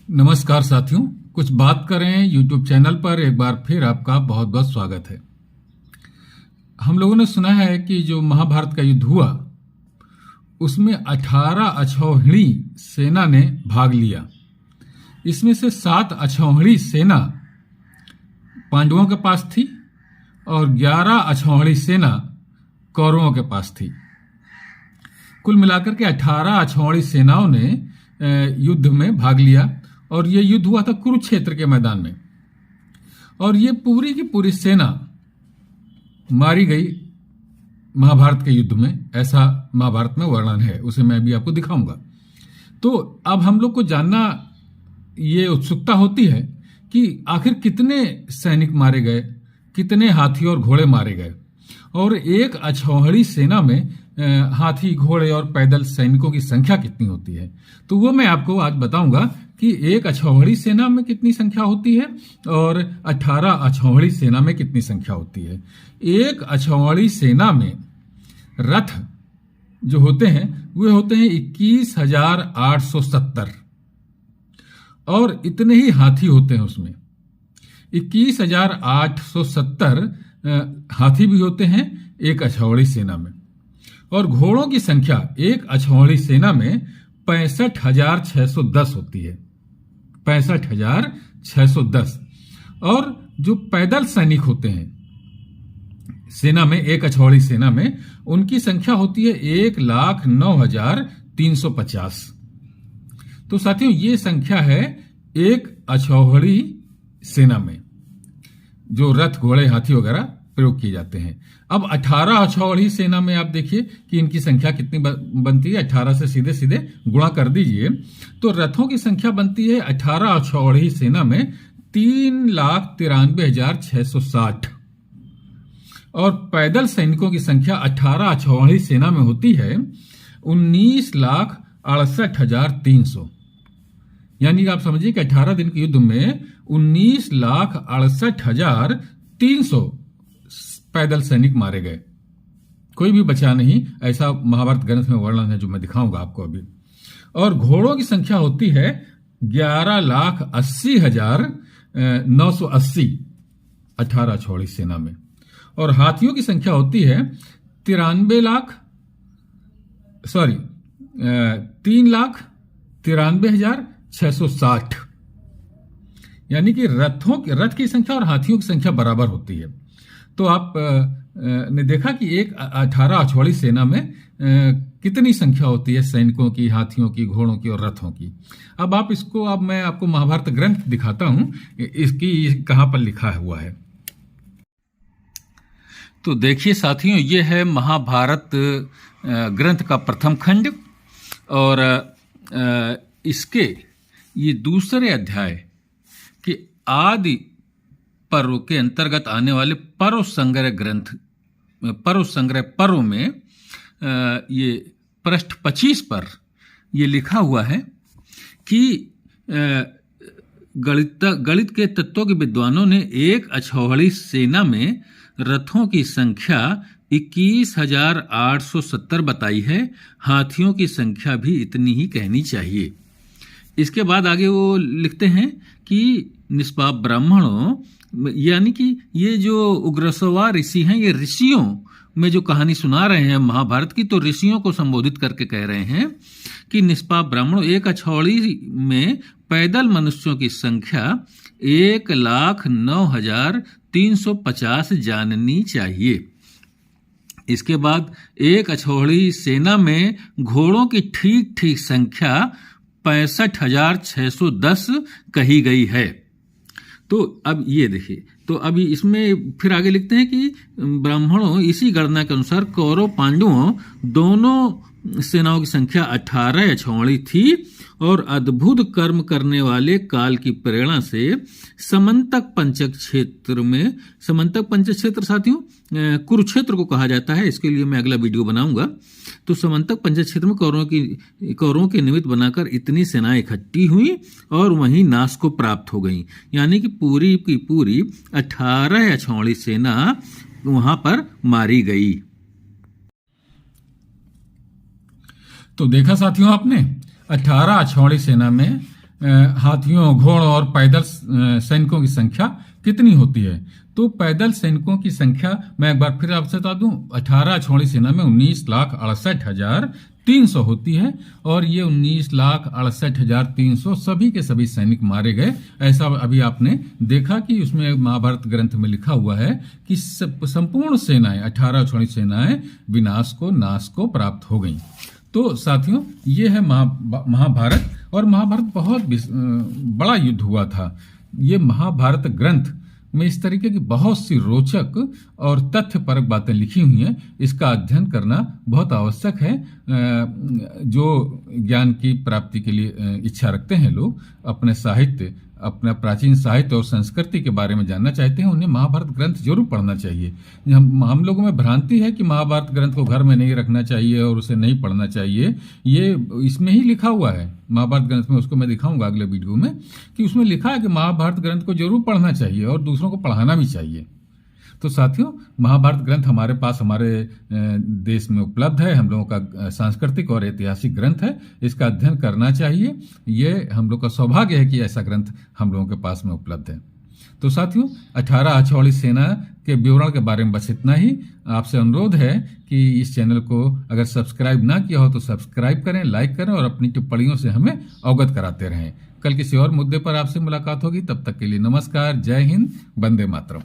नमस्कार साथियों, कुछ बात करें यूट्यूब चैनल पर एक बार फिर आपका बहुत बहुत स्वागत है। हम लोगों ने सुना है कि जो महाभारत का युद्ध हुआ उसमें 18 अक्षौहिणी सेना ने भाग लिया। इसमें से 7 अक्षौहिणी सेना पांडवों के पास थी और 11 अक्षौहिणी सेना कौरवों के पास थी। कुल मिलाकर के 18 अक्षौहिणी सेनाओं ने युद्ध में भाग लिया और ये युद्ध हुआ था कुरुक्षेत्र के मैदान में। और ये पूरी की पूरी सेना मारी गई महाभारत के युद्ध में, ऐसा महाभारत में वर्णन है, उसे मैं भी आपको दिखाऊंगा। तो अब हम लोग को जानना ये उत्सुकता होती है कि आखिर कितने सैनिक मारे गए, कितने हाथी और घोड़े मारे गए, और एक अक्षौहिणी सेना में हाथी घोड़े और पैदल सैनिकों की संख्या कितनी होती है। तो वो मैं आपको आज बताऊंगा कि एक अक्षौहिणी सेना में कितनी संख्या होती है और 18 अक्षौहिणी सेना में कितनी संख्या होती है। एक अक्षौहिणी सेना में रथ जो होते हैं वे होते हैं 21,870 और इतने ही हाथी होते हैं उसमें। 21,870 हाथी भी होते हैं एक अक्षौहिणी सेना में। और घोड़ों की संख्या एक अक्षौहिणी सेना में 65,610 होती है, 65,610। और जो पैदल सैनिक होते हैं सेना में, एक अक्षौहिणी सेना में, उनकी संख्या होती है 1,09,350। तो साथियों, ये संख्या है एक अक्षौहिणी सेना में जो रथ घोड़े हाथी वगैरह प्रयोग किए जाते हैं। अब 18 अक्षौहिणी सेना में आप देखिए कि इनकी संख्या कितनी बनती है। 18 से सीधे सीधे गुणा कर दीजिए तो रथों की संख्या बनती है 18 अक्षौहिणी सेना में 3,93,660 और पैदल सैनिकों की संख्या 18 अक्षौहिणी सेना में होती है 19,68,300। यानी कि आप समझिए कि 18 दिन के युद्ध में 19,68,300 पैदल सैनिक मारे गए, कोई भी बचा नहीं। ऐसा महाभारत ग्रंथ में वर्णन है जो मैं दिखाऊंगा आपको अभी। और घोड़ों की संख्या होती है 11,80,980 18 अक्षौहिणी सेना में। और हाथियों की संख्या होती है 3,93,660। यानी कि रथ की संख्या और हाथियों की संख्या बराबर होती है। तो आप ने देखा कि एक 18 अक्षौहिणी सेना में कितनी संख्या होती है सैनिकों की, हाथियों की, घोड़ों की और रथों की। अब मैं आपको महाभारत ग्रंथ दिखाता हूं, इसकी कहां पर लिखा हुआ है। तो देखिए साथियों, ये है महाभारत ग्रंथ का प्रथम खंड और इसके ये दूसरे अध्याय के आदि पर्व के अंतर्गत आने वाले पर्व संग्रह पर्व में ये पृष्ठ 25 पर ये लिखा हुआ है कि गणित के तत्वों के विद्वानों ने एक अक्षौहिणी सेना में रथों की संख्या 21,870 बताई है। हाथियों की संख्या भी इतनी ही कहनी चाहिए। इसके बाद आगे वो लिखते हैं कि निष्पाप ब्राह्मणों, यानी कि ये जो उग्रसवा ऋषि हैं, ये ऋषियों में जो कहानी सुना रहे हैं महाभारत की, तो ऋषियों को संबोधित करके कह रहे हैं कि निष्पाप ब्राह्मणों, एक अक्षौहिणी में पैदल मनुष्यों की संख्या 1,09,350 जाननी चाहिए। इसके बाद एक अक्षौहिणी सेना में घोड़ों की ठीक ठीक संख्या 65,610 कही गई है। तो अब ये देखिए, तो अभी इसमें फिर आगे लिखते हैं कि ब्राह्मणों, इसी गणना के अनुसार कौरव पांडवों दोनों सेनाओं की संख्या 18 अक्षौहिणी थी और अद्भुत कर्म करने वाले काल की प्रेरणा से समंतक पंचक क्षेत्र साथियों कुरुक्षेत्र को कहा जाता है। इसके लिए मैं अगला वीडियो बनाऊंगा। तो समंतक पंचक क्षेत्र में कौरवों के निमित्त बनाकर इतनी सेनाएं इकट्ठी हुई और वहीं नाश को प्राप्त हो गई। यानी कि पूरी की पूरी 18 अक्षौहिणी सेना वहां पर मारी गई। तो देखा साथियों आपने, 18 अक्षौहिणी सेना में हाथियों, घोड़ों और पैदल सैनिकों की संख्या कितनी होती है? तो पैदल सैनिकों की संख्या मैं एक बार फिर आपसे बता दूं, 18 छोड़ी सेना में 19,68,300 होती है, और ये 19,68,300 सभी के सभी सैनिक मारे गए। ऐसा अभी आपने देखा कि उसमें महाभारत ग्रंथ में लिखा हुआ है कि संपूर्ण सेनाएं, 18 छोड़ी सेनाएं विनाश को, नाश को प्राप्त हो गईं। तो साथियों, ये है महाभारत, और महाभारत बहुत बड़ा युद्ध हुआ था। ये महाभारत ग्रंथ में इस तरीके की बहुत सी रोचक और तथ्यपरक बातें लिखी हुई हैं। इसका अध्ययन करना बहुत आवश्यक है। जो ज्ञान की प्राप्ति के लिए इच्छा रखते हैं लोग, अपने साहित्य, अपना प्राचीन साहित्य और संस्कृति के बारे में जानना चाहते हैं, उन्हें महाभारत ग्रंथ जरूर पढ़ना चाहिए। हम लोगों में भ्रांति है कि महाभारत ग्रंथ को घर में नहीं रखना चाहिए और उसे नहीं पढ़ना चाहिए। ये इसमें ही लिखा हुआ है, महाभारत ग्रंथ में। उसको मैं दिखाऊंगा अगले वीडियो में कि उसमें लिखा है कि महाभारत ग्रंथ को जरूर पढ़ना चाहिए और दूसरों को पढ़ाना भी चाहिए। तो साथियों, महाभारत ग्रंथ हमारे पास, हमारे देश में उपलब्ध है। हम लोगों का सांस्कृतिक और ऐतिहासिक ग्रंथ है। इसका अध्ययन करना चाहिए। ये हम लोग का सौभाग्य है कि ऐसा ग्रंथ हम लोगों के पास में उपलब्ध है। तो साथियों, 18 अछौड़ी सेना के विवरण के बारे में बस इतना ही। आपसे अनुरोध है कि इस चैनल को अगर सब्सक्राइब ना किया हो तो सब्सक्राइब करें, लाइक करें और अपनी टिप्पणियों से हमें अवगत कराते रहें। कल किसी और मुद्दे पर आपसे मुलाकात होगी। तब तक के लिए नमस्कार, जय हिंद, वंदे मातरम।